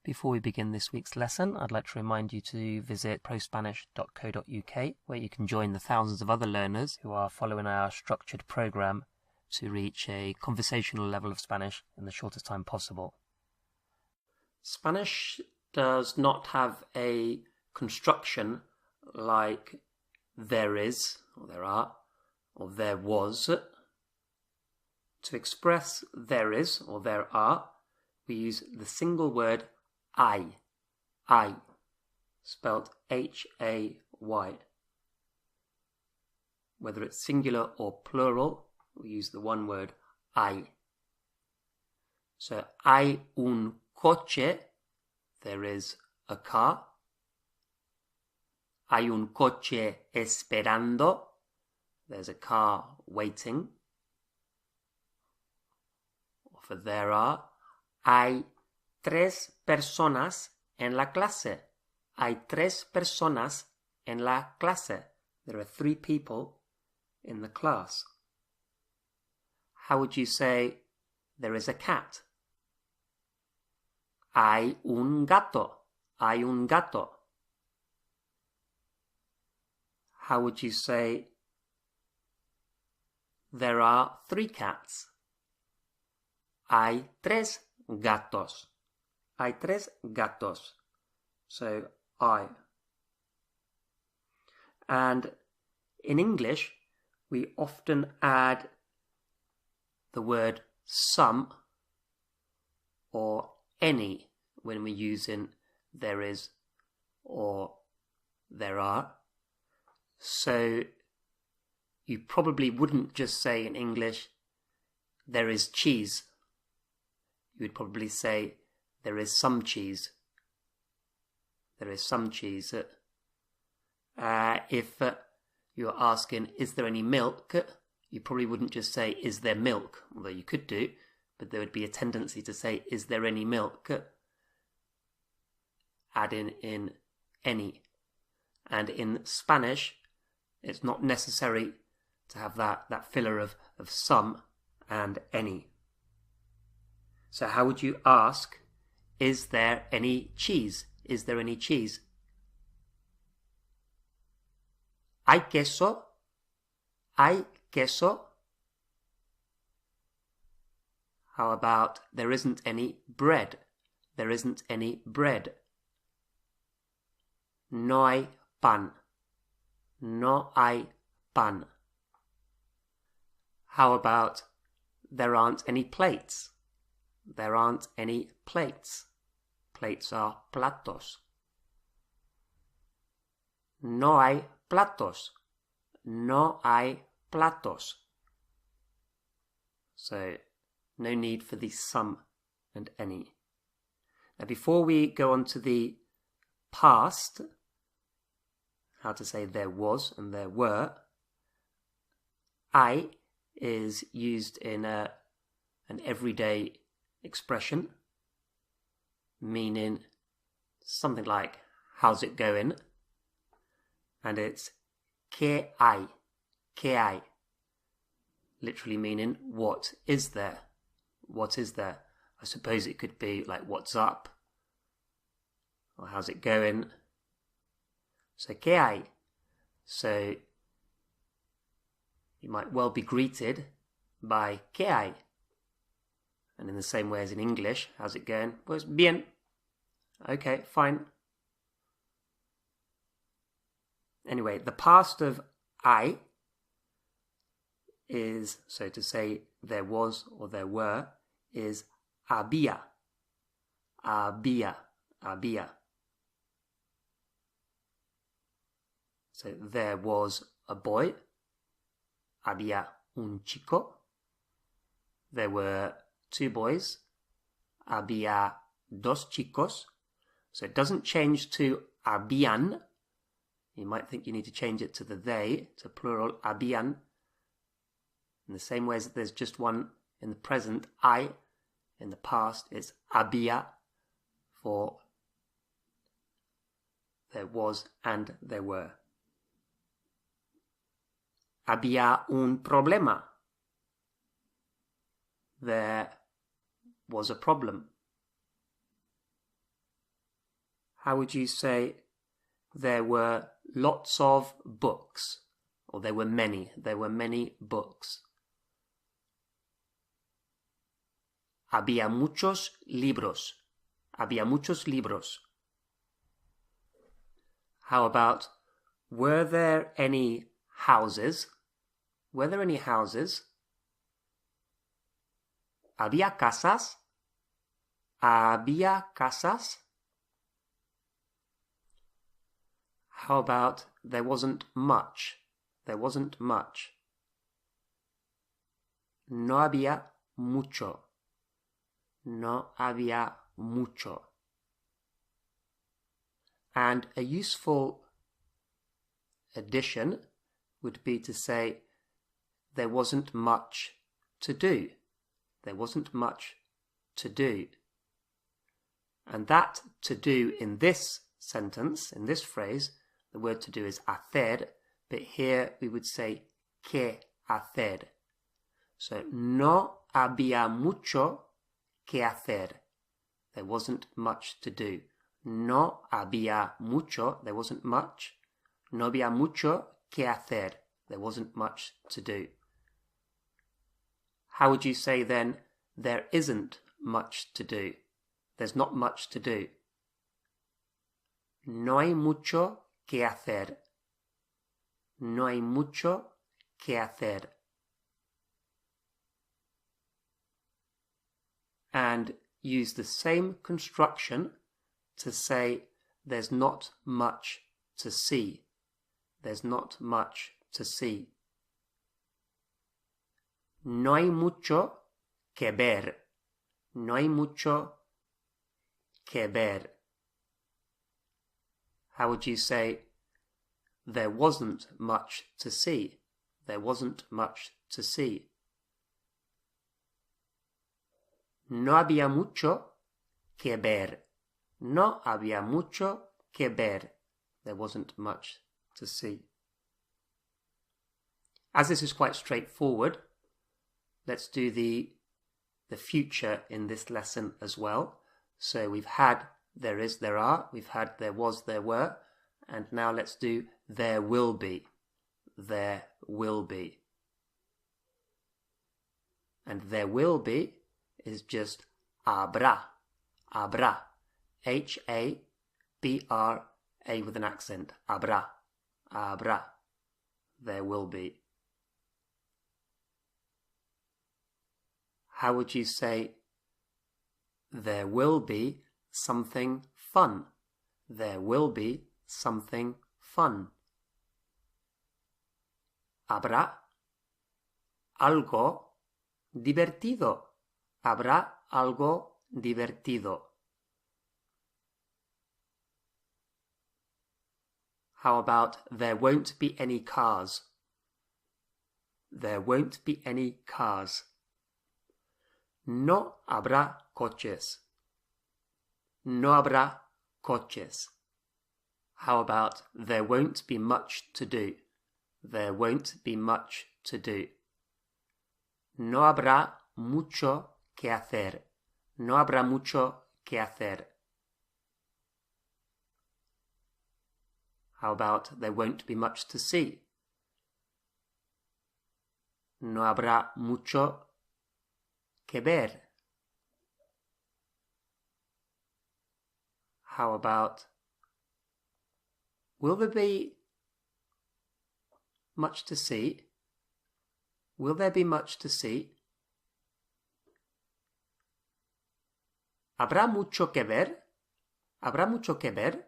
Before we begin this week's lesson, I'd like to remind you to visit prospanish.co.uk, where you can join the thousands of other learners who are following our structured program to reach a conversational level of Spanish in the shortest time possible. Spanish does not have a construction like there is, or there are, or there was. To express there is, or there are, we use the single word I, spelled H-A-Y. Whether it's singular or plural, we use the one word I. So, hay un coche, there is a car. Hay un coche esperando, there's a car waiting. Or for there are, hay 3 personas en la clase. Hay 3 personas en la clase. There are 3 people in the class. How would you say there is a cat? Hay un gato. Hay un gato. How would you say there are 3 cats? Hay 3 gatos. Hay 3 gatos. So, I. And in English, we often add the word some or any when we're using there is or there are. So, you probably wouldn't just say in English, there is cheese. You would probably say, there is some cheese. There is some cheese. If you're asking, is there any milk? You probably wouldn't just say, is there milk? Although you could do, but there would be a tendency to say, is there any milk? Adding in any. And in Spanish, it's not necessary to have that filler of some and any. So how would you ask, is there any cheese? Is there any cheese? ¿Hay queso? ¿Hay queso? How about, there isn't any bread? There isn't any bread. No hay pan. No hay pan. How about, there aren't any plates? There aren't any plates. Plates are platos. No hay platos. No hay platos. So, no need for the some and any. Now, before we go on to the past, how to say there was and there were, I is used in an everyday expression, meaning something like, how's it going? And it's ¿qué hay? ¿Qué hay? Literally meaning, what is there? What is there? I suppose it could be like, what's up? Or how's it going? So, ¿qué hay? So, you might well be greeted by ¿qué hay? And in the same way as in English, how's it going? Well, it's bien. Okay, fine. Anyway, the past of I is, so to say there was or there were, is había. Había. Había. So there was a boy. Había un chico. There were 2 boys. Había 2 chicos. So it doesn't change to habían. You might think you need to change it to the they, to plural habían. In the same way as there's just one in the present, I. In the past, it's había for there was and there were. Había un problema. There was a problem. How would you say there were lots of books? Or there were many books. Había muchos libros. Había muchos libros. How about, were there any houses? Were there any houses? ¿Había casas? ¿Había casas? How about, there wasn't much? There wasn't much. No había mucho. No había mucho. And a useful addition would be to say, there wasn't much to do. There wasn't much to do. And that to do in this sentence, in this phrase, the word to do is hacer, but here we would say que hacer. So, no había mucho que hacer. There wasn't much to do. No había mucho, there wasn't much. No había mucho que hacer. There wasn't much to do. How would you say then, there isn't much to do? There's not much to do. No hay mucho que hacer. No hay mucho que hacer. And use the same construction to say there's not much to see. There's not much to see. No hay mucho que ver. No hay mucho que ver. How would you say, there wasn't much to see? There wasn't much to see. No había mucho que ver. No había mucho que ver. There wasn't much to see. As this is quite straightforward, let's do the future in this lesson as well. So we've had there is, there are, we've had there was, there were, and now let's do there will be. There will be. And there will be is just habrá. Habrá. H-A-B-R-A with an accent. Habrá. Habrá. There will be. How would you say, there will be something fun? There will be something fun. Habrá algo divertido. Habrá algo divertido. How about, there won't be any cars? There won't be any cars. No habrá coches. No habrá coches. How about, there won't be much to do? There won't be much to do. No habrá mucho que hacer. No habrá mucho que hacer. How about, there won't be much to see? No habrá mucho que ver. How about, will there be much to see? Will there be much to see? ¿Habrá mucho que ver? ¿Habrá mucho que ver?